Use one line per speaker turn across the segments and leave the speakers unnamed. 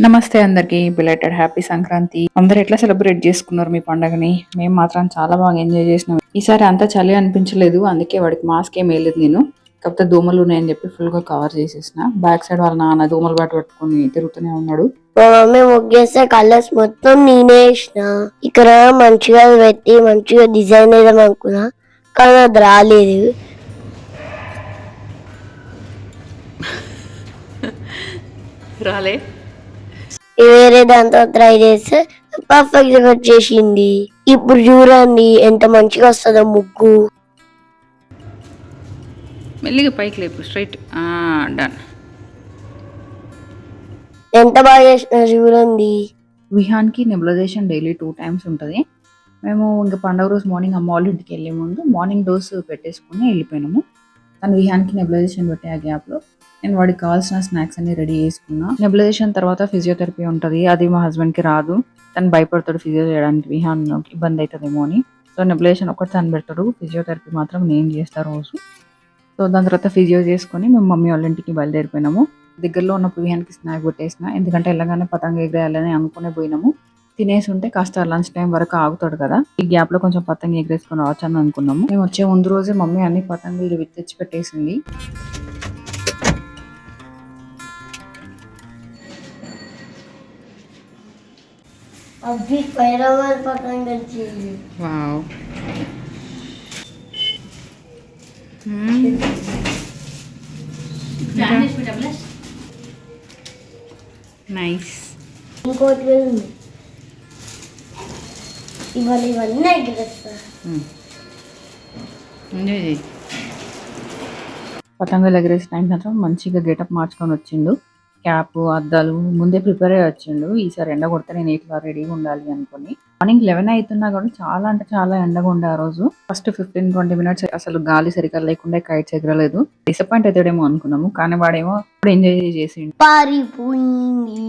నమస్తే అందరికి belated happy Sankranti. అందరు ఎట్లా సెలబ్రేట్ చేసుకున్నారు మీ పండగని? మేము మాత్రం చాలా బాగా ఎంజాయ్ చేసినాం. ఈసారి అంతా చలి అనిపించలేదు, అందుకే వాడికి మాస్క్ ఏం వేయలేదు నేను. కాకపోతే దోమలు ఉన్నాయని చెప్పి ఫుల్ గా కవర్ చేసేసిన. బ్యాక్ సైడ్ వాళ్ళ నాన్న దోమలు బాటు పట్టుకుని తిరుగుతూనే ఉన్నాడు.
మా మమ్మీ ముగ్గేస్తే కలర్స్ మొత్తం నేనే వేసిన. ఇక్కడ మంచిగా పెట్టి మంచిగా డిజైన్ వేద్దాం అనుకున్నా, కానీ అది రాలేదు.
రాలే
వేరే దాంతో ట్రై చేస్తే పర్ఫెక్ట్ గా వచ్చేసింది. ఇప్పుడు చూడండి ఎంత మంచిగా వస్తుందో ముగ్గు.
మెల్లిగా పైకి లేపు, స్ట్రైట్. డన్.
ఎంత బాగా చేసిన చూడండి.
విహాన్కి నెబులైజేషన్ డైలీ 2 times ఉంటుంది. మేము ఇంకా పండుగ రోజు మార్నింగ్ అమ్మ వాళ్ళ ఇంటికి వెళ్ళే ముందు మార్నింగ్ డోస్ పెట్టేసుకుని వెళ్ళిపోయినాము. తను విహాన్కి నెబులైజేషన్ పెట్టే ఆ గ్యాప్లో నేను వాడికి కావాల్సిన స్నాక్స్ అన్ని రెడీ చేసుకున్నా. నెబులైజేషన్ తర్వాత ఫిజియోథెరపీ ఉంటుంది, అది మా హస్బెండ్కి రాదు. తను భయపడతాడు ఫిజియో చేయడానికి, విహాన్ ఇబ్బంది అవుతుందేమో అని. సో నెబులైజేషన్ ఒకటి తను పెడతాడు, ఫిజియోథెరపీ మాత్రం నేను చేస్తా రోజు. సో దాని తర్వాత ఫిజియో చేసుకొని మేము మమ్మీ వాళ్ళ ఇంటికి బయలుదేరిపోయినాము. దగ్గరలో ఉన్నప్పుడు విహాన్కి స్నాక్ పెట్టేసిన, ఎందుకంటే వెళ్ళగానే పతంగ ఎగరేయాలని అనుకునే పోయినాము. తినేసి ఉంటే కాస్త లంచ్ టైం వరకు ఆగుతాడు కదా, ఈ గ్యాప్ లో కొంచెం పతంగ ఎగరేసుకొని రావచ్చు అని అనుకున్నాము. మేము వచ్చే ముందు రోజే మమ్మీ అన్ని పతంగులు తెచ్చి పెట్టేసింది. వావ్. నైస్.
ఇంకోటి ఇవన్నీ ఎగిరేస్తా.
పతంగులు ఎగరేసి టైం మాత్రం మంచిగా గెటప్ మార్చుకొని వచ్చిండు. క్యాప్, అద్దాలు ముందే ప్రిపేర్ అయ్యి వచ్చిండు. ఈసారి ఎండ కొడితే నేను ఇట్లా రెడీగా ఉండాలి అనుకుని. మార్నింగ్ 11 అవుతున్నా కూడా చాలా అంటే చాలా ఎండగా ఉండే ఆ రోజు. ఫస్ట్ 15-20 minutes అసలు గాలి సరిగ్గా లేకుండా కైట్స్ ఎగరలేదు. డిసప్పాయింట్ అవుతాడేమో అనుకున్నాము, కానీ వాడేమో ఇప్పుడు ఎంజాయ్ చేసిండు.
పారిపోయింది,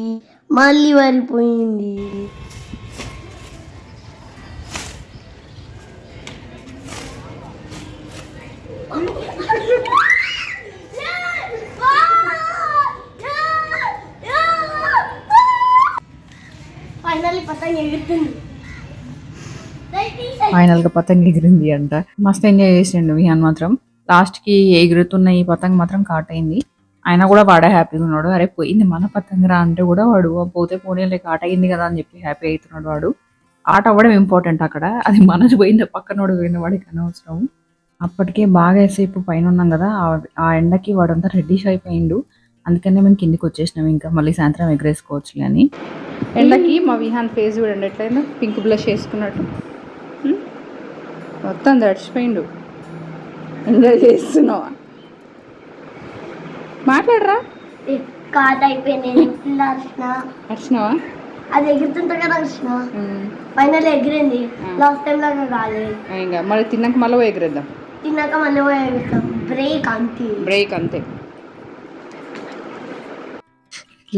మళ్ళీ పారిపోయింది.
ఫైనల్ గా పతంగ ఎగిరింది అంట. మస్తు ఎంజాయ్ చేసిండు విహాన్ మాత్రం. లాస్ట్ కి ఎగురుతున్న ఈ పతంగ మాత్రం కాటైంది. ఆయన కూడా వాడే హ్యాపీగా ఉన్నాడు. అరే పోయింది మన పతంగరా అంటే కూడా వాడు పోతే పోనీ లేక ఆట అయింది కదా అని చెప్పి హ్యాపీ అవుతున్నాడు. వాడు ఆట అవ్వడం ఇంపార్టెంట్ అక్కడ, అది మనసు పోయింది పక్కనోడు పోయిన వాడికి అనవసరం. అప్పటికే బాగా సేపు పైన ఉన్నాం కదా, ఆ ఎండకి వాడంతా రెడ్డిష్ అయిపోయిండు. అందుకనే మేము కిందికి వచ్చేసినాం, ఇంకా మళ్ళీ సాయంత్రం ఎగరేసుకోవచ్చు అని. ఎండకి మా విహాన్ ఫేస్ చూడండి ఎట్లయిందో, పింక్ బ్లష్ వేసుకున్నట్టు మొత్తం దడిచిపోయిండు. ఎంజాయ్ చేస్తున్నావా? మాట్లాడరా.
కాట్ అయిపోయింది.
వచ్చినావా?
అది ఎగురుతుంటే కదా వచ్చిన, ఫైనల్ ఎగిరింది. లాస్ట్ టైం లాగా కాలేదు.
ఇంకా మళ్ళీ తిన్నాక మళ్ళీ ఎగిరేద్దాం.
తిన్నాక మళ్ళీ ఎగురుతాం. బ్రేక్ అంతే.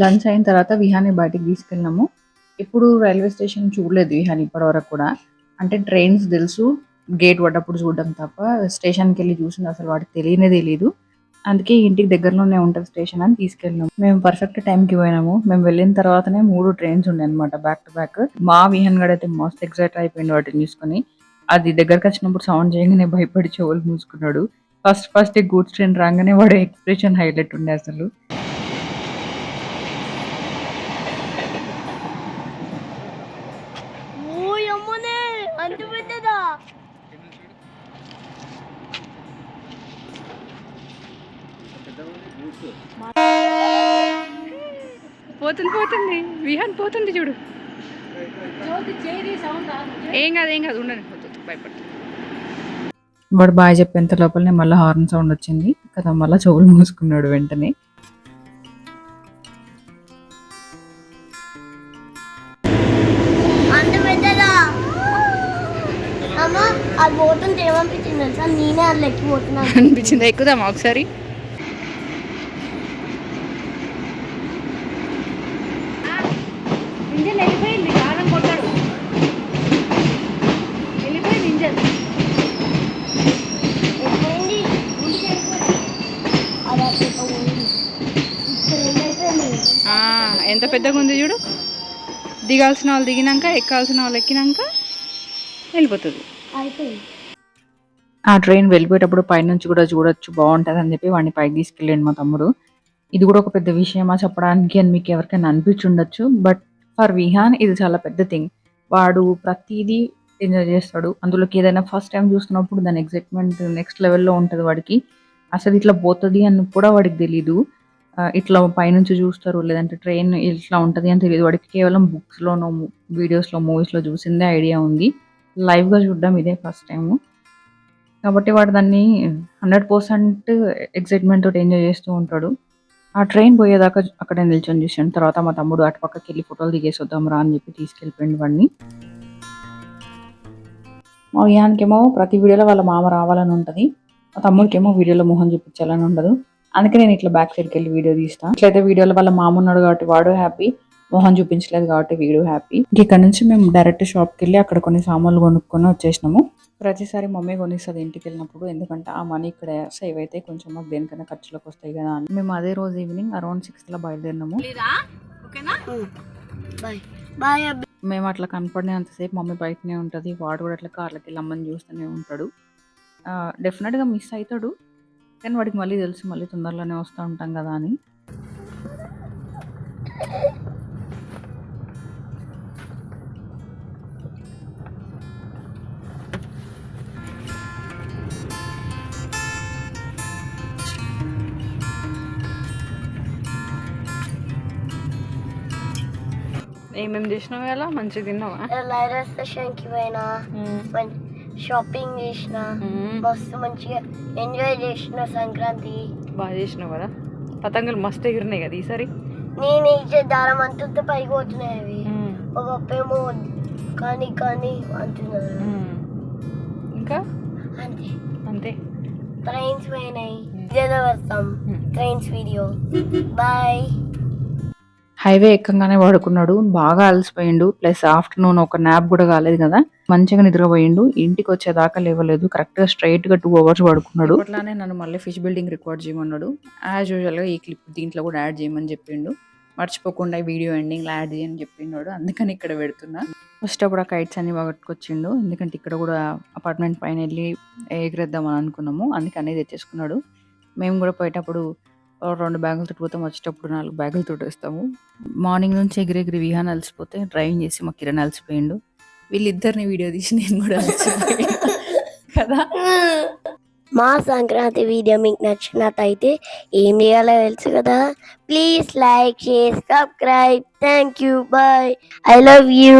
లంచ్ అయిన తర్వాత విహాన్ని బయటికి తీసుకెళ్ళినాము. ఇప్పుడు రైల్వే స్టేషన్ చూడలేదు విహాన్ ఇప్పటి వరకు కూడా. అంటే ట్రైన్స్ తెలుసు, గేట్ పడ్డప్పుడు చూడడం తప్ప స్టేషన్కి వెళ్ళి చూసింది అసలు వాడికి తెలియదు. అందుకే ఇంటికి దగ్గరలోనే ఉంటుంది స్టేషన్ అని తీసుకెళ్ళినాము. మేము పర్ఫెక్ట్ టైంకి పోయినాము. మేము వెళ్ళిన తర్వాతనే 3 trains ఉండే అనమాట బ్యాక్ టు బ్యాక్. మా విహాన్ గడ్ అయితే మస్తు ఎక్సైట్ అయిపోయింది వాటిని చూసుకొని. అది దగ్గరకు వచ్చినప్పుడు సౌండ్ చేయగానే భయపడి చెవులు మూసుకున్నాడు. ఫస్ట్ గూడ్స్ ట్రైన్ రాగానే వాడు ఎక్స్ప్రెషన్ హైలైట్ ఉండే అసలు. పోతుంది విహాన్ పోతుంది చూడు. ఏం కాదు ఉండండి, భయపడుతుంది. వాడు బాగా చెప్పేంత లోపలనే మళ్ళీ హార్న్ సౌండ్ వచ్చింది కదా, మళ్ళీ చెవులు మూసుకున్నాడు వెంటనే. అనిపించింది. ఎక్కుదామా ఒకసారి? ఎంత ఎంత పెద్దగా ఉంది చూడు. దిగాల్సిన వాళ్ళు దిగినాక ఎక్కాల్సిన వాళ్ళు ఎక్కినాక వెళ్ళిపోతుంది. ఆ ట్రైన్ వెళ్ళిపోయేటప్పుడు పైనుంచి కూడా చూడొచ్చు, బాగుంటుంది అని చెప్పి వాడిని పైకి తీసుకెళ్ళండి మా తమ్ముడు. ఇది కూడా ఒక పెద్ద విషయమా చెప్పడానికి అని మీకు ఎవరికైనా అనిపించుండొచ్చు, బట్ ఫర్ విహాన్ ఇది చాలా పెద్ద థింగ్. వాడు ప్రతిదీ ఎంజాయ్ చేస్తాడు. అందులోకి ఏదైనా ఫస్ట్ టైం చూస్తున్నప్పుడు దాని ఎక్సైట్మెంట్ నెక్స్ట్ లెవెల్లో ఉంటుంది వాడికి. అసలు ఇట్లా పోతుంది అని కూడా వాడికి తెలీదు. ఇట్లా పైనుంచి చూస్తారు లేదంటే ట్రైన్ ఇట్లా ఉంటుంది అని తెలియదు వాడికి. కేవలం బుక్స్లోనో, వీడియోస్లో, మూవీస్లో చూసిందే ఐడియా ఉంది. లైవ్గా చూడడం ఇదే ఫస్ట్ టైము. కాబట్టి వాడు దాన్ని 100% ఎక్సైట్మెంట్ తోటి ఎంజాయ్ చేస్తూ ఉంటాడు. ఆ ట్రైన్ పోయేదాకా అక్కడే నిల్చొని చూసాను. తర్వాత మా తమ్ముడు అటు పక్కకి వెళ్ళి ఫోటోలు దిగేసి వద్దాం రా అని చెప్పి తీసుకెళ్ళిపోయింది వాడిని. మా విహాన్కేమో ప్రతి వీడియోలో వాళ్ళ మామ రావాలని ఉంటుంది. మా తమ్ముడికేమో వీడియోలో మొహం చూపించాలని ఉండదు. అందుకే నేను ఇట్లా బ్యాక్ సైడ్కి వెళ్ళి వీడియో తీస్తాను. ఇట్లయితే వీడియోలో వాళ్ళ మామ ఉన్నాడు కాబట్టి వాడు హ్యాపీ, మొహం చూపించలేదు కాబట్టి వీడియో హ్యాపీ. ఇక్కడ నుంచి మేము డైరెక్ట్ షాప్కి వెళ్ళి అక్కడ కొన్ని సామాన్లు కొనుక్కొని వచ్చేసినాము. ప్రతిసారి మమ్మీ కొనిస్తుంది ఇంటికి వెళ్ళినప్పుడు, ఎందుకంటే ఆ మనీ ఇక్కడ సేవ్ అయితే కొంచెం మాకు దేనికైనా ఖర్చులకు వస్తాయి కదా అని. మేము అదే రోజు ఈవినింగ్ అరౌండ్ 6 బయలుదేరినాము. మేము అట్లా కనపడినంతసేపు మమ్మీ బయటనే ఉంటుంది, వాడు కూడా అట్లా కార్లకి వెళ్ళి అమ్మని చూస్తూనే ఉంటాడు. డెఫినెట్గా మిస్ అవుతాడు, కానీ వాడికి మళ్ళీ తెలుసు మళ్ళీ తొందరలోనే వస్తూ ఉంటాం కదా అని. ఏమేమి చేసినావు ఎలా మంచిగా తిన్నావా?
రైల్వే స్టేషన్కి పోయినా, షాపింగ్ చేసిన, మస్తు మంచిగా ఎంజాయ్ చేసిన. సంక్రాంతి
బాగా చేసినావు కదా. పతంగులు మస్తు ఎగిరినాయి కదా ఈసారి.
నేను ఇచ్చే దారం అంత పైకి పోతున్నాయి అవి. ఒకప్పేమో కానీ కానీ అంటున్నారు.
ఇంకా
అంతే
అంతే.
ట్రైన్స్ పోయినాయి. ఇదేదో వస్తాం ట్రైన్స్ వీడియో. బాయ్.
హైవే ఎక్కగానే పడుకున్నాడు, బాగా అలసిపోయిండు. ప్లస్ ఆఫ్టర్నూన్ ఒక న్యాప్ కూడా కాలేదు కదా, మంచిగా నిద్రపోయిండు. ఇంటికి వచ్చేదాకా లేవలేదు, కరెక్ట్గా స్ట్రైట్గా 2 hours పడుకున్నాడు. అట్లానే నన్ను మళ్ళీ ఫిష్ బిల్డింగ్ రికార్డ్ చేయమన్నాడు. యాజ్ యూజువల్గా ఈ క్లిప్ దీంట్లో కూడా యాడ్ చేయమని చెప్పిండు. మర్చిపోకుండా వీడియో ఎండింగ్లో యాడ్ చేయని చెప్పిండు, అందుకని ఇక్కడ పెడుతున్నా. ఫస్ట్ అప్పుడు ఆ కైట్స్ అన్ని పట్టుకొచ్చిండు, ఎందుకంటే ఇక్కడ కూడా అపార్ట్మెంట్ పైన వెళ్ళి ఎగిరేద్దామని అనుకున్నాము, అందుకనే తెచ్చేసుకున్నాడు. మేము కూడా పోయేటప్పుడు 2 బ్యాగులతో పోతాం, వచ్చేటప్పుడు 4 బ్యాగులతో వస్తాము. మార్నింగ్ నుంచి ఎగిరెగిరి విహాన్ అలసిపోతే డ్రైవింగ్ చేసి మా కిరణ్ అలసిపోయిండు. వీళ్ళిద్దరిని వీడియో తీసి నేను కూడా అలసిపోయాను కదా.
మా సంక్రాంతి వీడియో మీకు నచ్చినట్టయితే ఏం చేయాలో తెలుసు కదా. Please like, share, subscribe. Thank you. Bye. I love you.